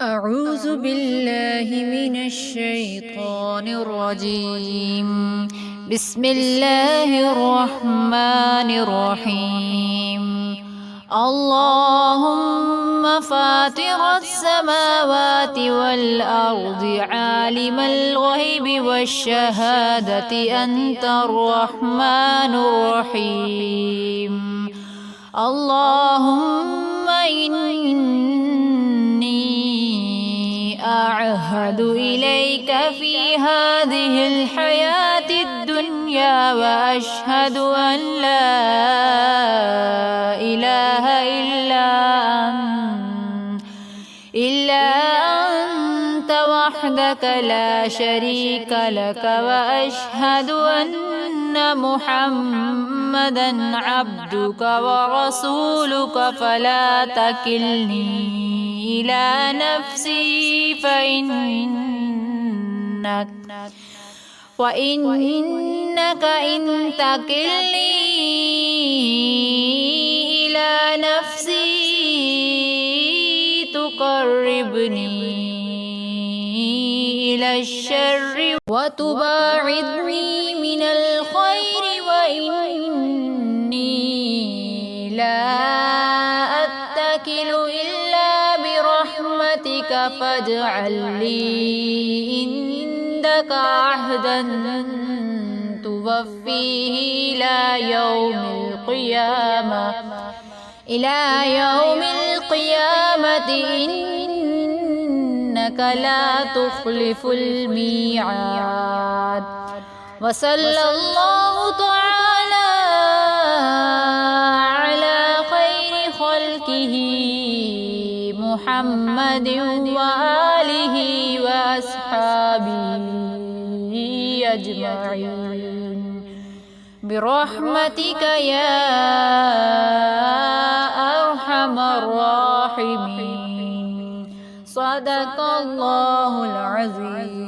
أعوذ بالله من الشيطان الرجيم. بسم الله الرحمن الرحيم. اللهم فاطر السماوات والأرض عالم الغيب والشهادة أنت الرحمن الرحيم. اللهم إني أعهد إليك في هذه الحياة الدنيا وأشهد أن لا إله إلا أنت وحدك لا شريك لك، وأشهد أن محمدا عبدك ورسولك، فلا تكلني إلى نفسي فإنك إن تكلني إلى نفسي تقربني إلى الشر وتباعدني من الخير، وإني لا أتكل إلا برحمتك، فاجعل لي عندك عهدا توفيه إلى يوم القيامة إنك لا تخلف الميعاد. وصلى الله تعالى على خير خلقه محمد وآله وأصحابه أجمعين برحمتك يا أرحم الراحمين. صدق الله العظيم.